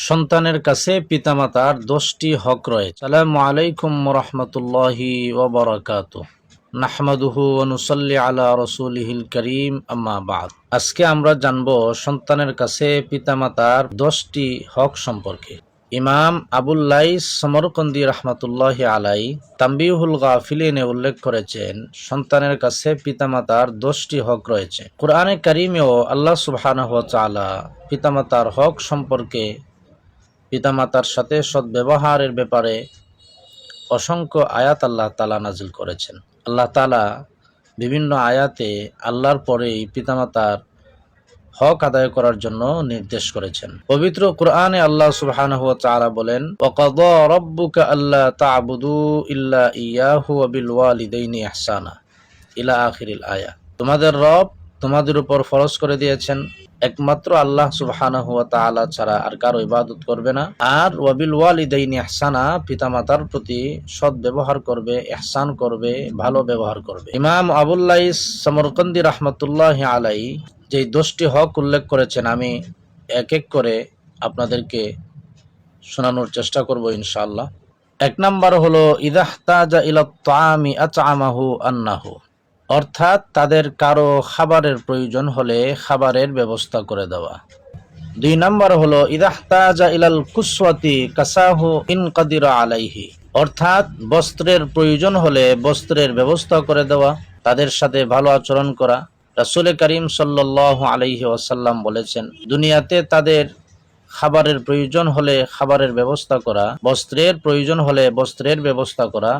সন্তানের কাছে পিতামাতার 10টি হক রয়েছে। আসসালামু আলাইকুম ওয়া রাহমাতুল্লাহি ওয়া বারাকাতুহু। নাহমাদুহু ওয়া নুসাল্লি আলা রাসূলিহিল কারীম, আম্মা বা'দ। আজকে আমরা জানব সন্তানের কাছে পিতামাতার 10টি হক সম্পর্কে। ইমাম আবুল লাইস সমরকন্দি রাহমাতুল্লাহি আলাই তানবীহুল গাফিলিনে উল্লেখ করেছেন, সন্তানের কাছে পিতামাতার 10টি হক রয়েছে। কুরআনে কারীমেও আল্লাহ সুবহানাহু ওয়া তাআলা পিতামাতার হক সম্পর্কে, পিতামাতার সাথে সদ্ব্যবহারের ব্যাপারে অসংখ্য আয়াত আল্লাহ তাআলা নাজিল করেছেন। আল্লাহ তাআলা বিভিন্ন আয়াতে আল্লাহর পরেই পিতামাতার হক আদায় করার জন্য নির্দেশ করেছেন। পবিত্র কুরআনে আল্লাহ সুবহানাহু ওয়া তাআলা বলেন, ওয়াকাযা রাব্বুকা আল্লা তা'বুদু ইল্লা ইয়্যাহু ওয়া বিল ওয়ালিদাইনি ইহসানা ইলা আখিরিল আয়া। তোমাদের রব তোমাদের উপর ফরজ করে দিয়েছেন একমাত্র আল্লাহ সুবহানাহু ওয়া তাআলা ছাড়া আর কারো ইবাদত করবে না, আর ওয়াবিল ওয়ালিদাইনি ইহসানা, পিতামাতার প্রতি সৎ ব্যবহার করবে, ইহসান করবে, ভালো ব্যবহার করবে। ইমাম আবুল লাইস সমরকন্দি রাহমাতুল্লাহি আলাই যে 10টি হক উল্লেখ করেছেন, আমি এক এক করে আপনাদেরকে শোনানোর চেষ্টা করব ইনশাআল্লাহ। 1 নাম্বার হলো ইদাহতাজা ইলাত তাআমি আত'আমাহু আন্নাহু, অর্থাৎ তাদের কারো খাবারের প্রয়োজন হলে খাবারের ব্যবস্থা করে দেওয়া। 2 নাম্বার হলো ইদাহতাজা ইলাল কুসওয়াতি কাসাহু ইন কাদিরা আলাইহি, অর্থাৎ বস্ত্রের প্রয়োজন হলে বস্ত্রের ব্যবস্থা করে দেওয়া, তাদের সাথে ভালো আচরণ করা। রাসূল করিম সাল্লাল্লাহু আলাইহি ওয়াসাল্লাম বলেছেন, দুনিয়াতে তাদের খাবারের প্রয়োজন হলে খাবারের ব্যবস্থা করা, বস্ত্রের প্রয়োজন হলে বস্ত্রের ব্যবস্থা করা,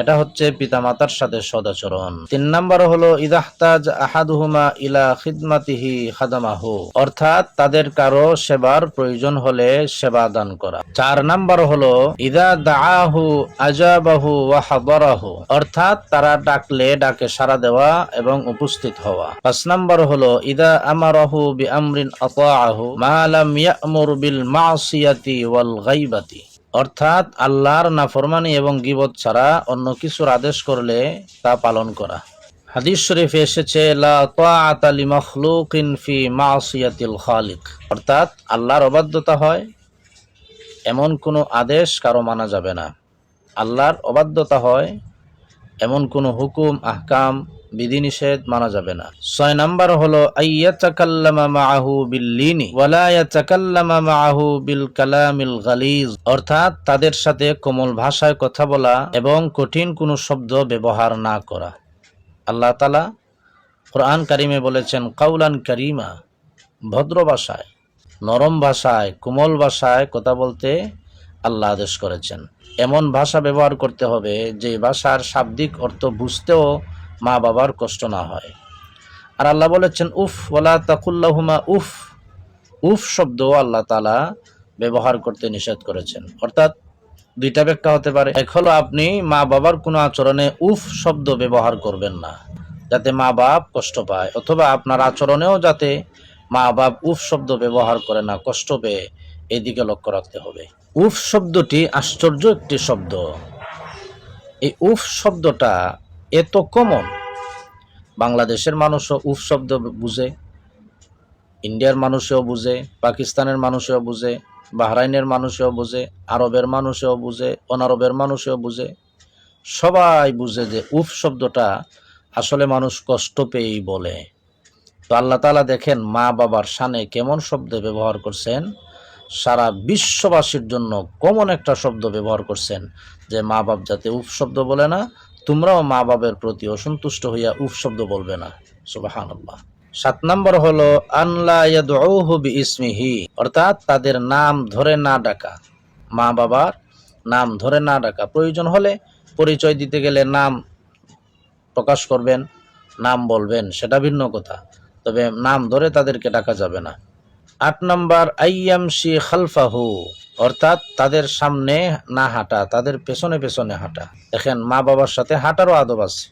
এটা হচ্ছে পিতামাতার সাথে সদাচরণ। 3 নাম্বার হলো ইদাহতাজ আহাদুহুমা ইলা খিদমাতিহি খাদামাহু, অর্থাৎ তাদের কারো সেবার প্রয়োজন হলে সেবা দান করা। 4 নাম্বার হলো ইদা দাআহু আজাবাহু ওয়া হাদারাহু, অর্থাৎ তারা ডাকলে ডাকে সাড়া দেওয়া এবং উপস্থিত হওয়া। 5 নাম্বার হলো ইদা আমারাহু বিআমরিন আতাআহু মা লাম ইয়া'মুর বিল মাসিয়াতি ওয়াল গায়বাতি, অর্থাৎ আল্লাহর নাফরমানি এবং গীবত ছাড়া অন্য কিছুর আদেশ করলে তা পালন করা। হাদিস শরীফে এসেছে, লা তাআতা লিমাখলুকিন ফি মাসিয়াতিল খালিক, অর্থাৎ আল্লাহর অবাধ্যতা হয় এমন কোনো আদেশ কারো মানা যাবে না। আল্লাহর অবাধ্যতা হয় এমন কোনো হুকুম, আহকাম, বিধিনিষেধ মানা যাবে না। 6 নাম্বার হলো আইয়াতাকাল্লামা মাআহু বিল্লিনি ওয়ালা ইয়াতাকাল্লামা মাআহু বিল কালামিল গালিজ, অর্থাৎ তাদের সাথে কোমল ভাষায় কথা বলা এবং কঠিন কোনো শব্দ ব্যবহার না করা। আল্লাহ তাআলা কুরআন কারীমে বলেছেন, কাউলান কারীমা, ভদ্র ভাষায়, নরম ভাষায়, কোমল ভাষায় কথা বলতে আল্লাহ আদেশ করেছেন। এমন ভাষা ব্যবহার করতে হবে যে ভাষার শাব্দিক অর্থ বুঝতেও মা বাবার কষ্ট না হয়। আর আল্লাহ বলেছেন, উফ ওয়ালা তাকুল্লাহুমা উফ, উফ শব্দ আল্লাহ তাআলা ব্যবহার করতে নিষেধ করেছেন। অর্থাৎ 2টা ব্যাখ্যা হতে পারে। এক হলো আপনি মা বাবার কোনো আচরণে উফ শব্দ ব্যবহার করবেন না যাতে মা বাপ কষ্ট পায়, অথবা আপনার আচরণেও যাতে মা বাপ উফ শব্দ ব্যবহার করে না, কষ্ট পেয়ে, এই দিকে লক্ষ্য রাখতে হবে। উফ শব্দটি আশ্চর্য একটি শব্দ। এই উফ শব্দটা এত কমন, বাংলাদেশের মানুষও উফ শব্দ বুঝে, ইন্ডিয়ার মানুষেও বুঝে, পাকিস্তানের মানুষেও বুঝে, বাহরাইনের মানুষেও বুঝে, আরবের মানুষেও বুঝে, অনারবের মানুষেও বুঝে, সবাই বুঝে যে উফ শব্দটা আসলে মানুষ কষ্ট পেয়েই বলে। তো আল্লাহ তাআলা দেখেন মা বাবার শানে কেমন শব্দ ব্যবহার করছেন, সারা বিশ্ববাসীর জন্য কমন একটা শব্দ ব্যবহার করছেন যে মা বাপ যাতে উফ শব্দ বলে না, তোমরাও মা বাবার প্রতি অসন্তুষ্ট হইয়া উফ শব্দ বলবে না। সুবহানাল্লাহ। 7 নাম্বার হলো আনলা ইয়াদউহু বিইসমিহি, অর্থাৎ তাদের নাম ধরে না ডাকা, মা বাবার নাম ধরে না ডাকা। প্রয়োজন হলে পরিচয় দিতে গেলে নাম প্রকাশ করবেন, নাম বলবেন, সেটা ভিন্ন কথা, তবে নাম ধরে তাদেরকে ডাকা যাবে না। 8 নাম্বার আইয়ামশি খালফাহু, অর্থাৎ তাদের সামনে না হাঁটা, তাদের পেছনে পেছনে হাঁটা। দেখেন মা বাবার সাথে হাঁটারও আদব আছে।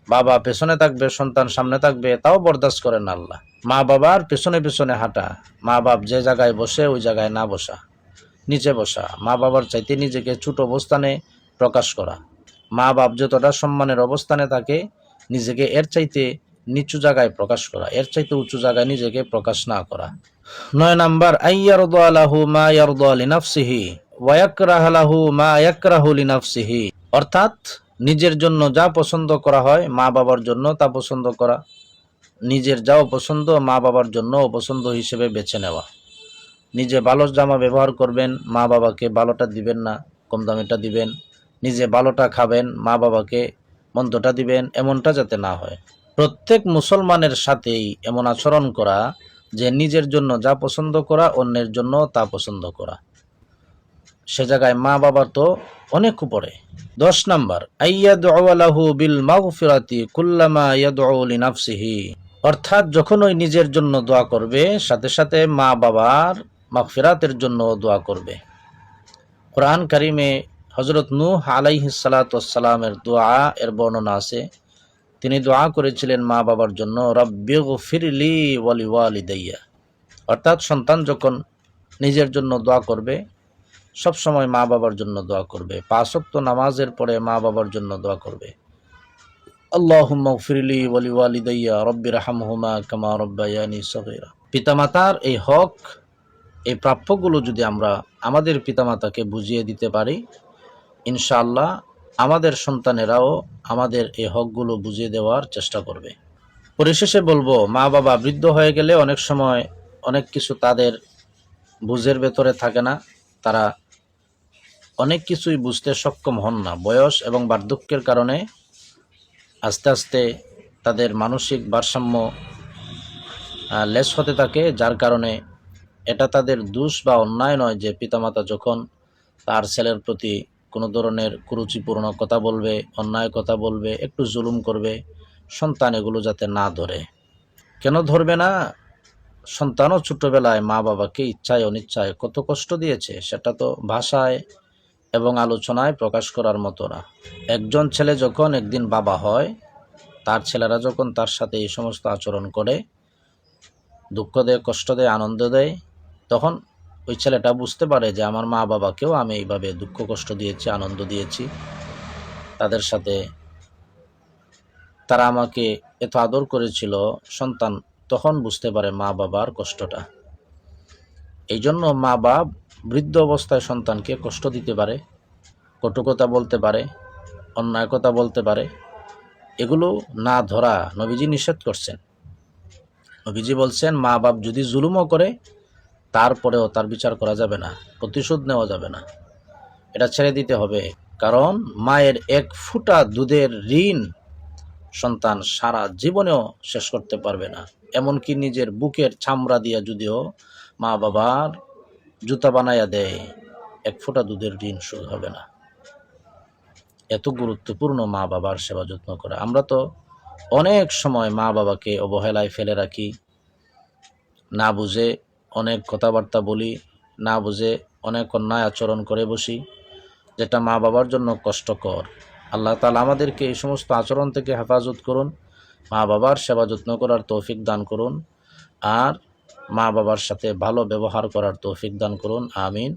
বাবা পেছনে থাকবে, সন্তান সামনে থাকবে, তাও বরদাস্ত করেন আল্লাহ। মা বাবার পেছনে পেছনে হাঁটা, মা বাপ যে জায়গায় বসে ওই জায়গায় না বসা, নিচে বসা, মা বাবার চাইতে নিজেকে ছোট অবস্থানে প্রকাশ করা, মা বাপ যতটা সম্মানের অবস্থানে থাকে নিজেকে এর চাইতে নিচু জায়গায় প্রকাশ করা, এর চাইতে উঁচু জায়গায় নিজেকে প্রকাশ না করা। 9 নাম্বার আইয়ারদা লাহু মা ইয়ারদা লিনাফসিহি ওয়া ইয়াকরাহু লাহু মা ইয়াকরাহু লিনাফসিহি, অর্থাৎ নিজের জন্য যা পছন্দ করা হয় মা বাবার জন্য তা পছন্দ করা, নিজের যা অপছন্দ মা বাবার জন্য অপছন্দ হিসেবে বেছে নেওয়া। নিজে ভালো জামা ব্যবহার করবেন, মা বাবাকে ভালোটা দিবেন না, কম দামিটা দিবেন। নিজে ভালোটা খাবেন, মা বাবাকে মন্দটা দিবেন, এমনটা যাতে না হয়। প্রত্যেক মুসলমানের সাথেই এমন আচরণ করা যে নিজের জন্য যা পছন্দ করা অন্যের জন্য তা পছন্দ করা, সে জায়গায় মা বাবার তো অনেক উপরে। 10 নাম্বার আইয়াদউ লাহু বিল মাগফিরাতি কুল্লামা ইয়াদউ লিনাফসিহি, অর্থাৎ যখন ওই নিজের জন্য দোয়া করবে সাথে সাথে মা বাবার মাগফিরাতের জন্য দোয়া করবে। কোরআন কারিমে হযরত নূহ আলাইহিস সালাতু ওয়াস সালামের দোয়া এর বর্ণনা আছে। তিনি দোয়া করেছিলেন মা বাবার জন্য, রব্বিগফিরলি ওয়া লিওয়ালিদাইয়া, অর্থাৎ সন্তান যখন নিজের জন্য দোয়া করবে সব সময় মা বাবার জন্য দোয়া করবে। 5 ওয়াক্ত নামাজের পরে মা বাবার জন্য দোয়া করবে, আল্লাহুম্মা গফিরলি ওয়া লিওয়ালিদাইয়া রব্বিরহামহুমা কামা রাব্বায়ানি সগীরা। পিতামাতার এই হক, এই প্রাপ্যগুলো যদি আমরা আমাদের পিতামাতাকে বুঝিয়ে দিতে পারি, ইনশাআল্লাহ আমাদের সন্তানেরাও আমাদের এই হকগুলো বুঝিয়ে দেওয়ার চেষ্টা করবে। পরিশেষে বলবো, মা বাবা বৃদ্ধ হয়ে গেলে অনেক সময় অনেক কিছু তাদের বুঝের ভেতরে থাকে না, তারা অনেক কিছুই বুঝতে সক্ষম হন না। বয়স এবং বার্ধক্যের কারণে আস্তে আস্তে তাদের মানসিক ভারসাম্য লেস হতে থাকে, যার কারণে এটা তাদের দোষ বা অন্যায় নয় যে পিতামাতা যখন তার ছেলের প্রতি কোনো ধরনের কুরুচিপূর্ণ কথা বলবে, অন্যায় কথা বলবে, একটু জুলুম করবে, সন্তান এগুলো যাতে না ধরে। কেন ধরবে না? সন্তানও ছোট্টবেলায় মা বাবাকে ইচ্ছায় অনিচ্ছায় কত কষ্ট দিয়েছে, সেটা তো ভাষায় এবং আলোচনায় প্রকাশ করার মতো না। একজন ছেলে যখন একদিন বাবা হয়, তার ছেলেরা যখন তার সাথে এই সমস্ত আচরণ করে, দুঃখ দেয়, কষ্ট দেয়, আনন্দ দেয়, তখন ওই ছেলেটা বুঝতে পারে যে আমার মা বাবাকেও আমি এইভাবে দুঃখ কষ্ট দিয়েছি, আনন্দ দিয়েছি, তাদের সাথে তারা আমাকে এত আদর করেছিল। সন্তান তখন বুঝতে পারে মা বাবার কষ্টটা। এই জন্য মা বাপ বৃদ্ধ অবস্থায় সন্তানকে কষ্ট দিতে পারে, কটু কথা বলতে পারে, অন্যায় কথা বলতে পারে, এগুলো না ধরা নবীজি নিষেধ করছেন। নবীজি বলছেন, মা বাপ যদি জুলুমও করে তারপরেও তার বিচার করা যাবে না, প্রতিশোধ নেওয়া যাবে না, এটা ছেড়ে দিতে হবে। কারণ মায়ের এক ফোঁটা দুধের ঋণ সন্তান সারা জীবনেও শেষ করতে পারবে না। এমনকি নিজের বুকের চামড়া দিয়া যদিও মা বাবার জুতা বানাইয়া দেয়, এক ফোঁটা দুধের ঋণ শোধ হবে না। এত গুরুত্বপূর্ণ মা বাবার সেবা যত্ন করা। আমরা তো অনেক সময় মা বাবাকে অবহেলায় ফেলে রাখি, না বুঝে অনেক কথাবার্তা বলি, না বুঝে অনেক অন্যায় আচরণ করে বসি, যেটা মা বাবার জন্য কষ্টকর। আল্লাহ তাআলা আমাদেরকে এই সমস্ত আচরণ থেকে হেফাজত করুন, মা বাবার সেবা যত্ন করার তৌফিক দান করুন, আর মা বাবার সাথে ভালো ব্যবহার করার তৌফিক দান করুন। আমিন।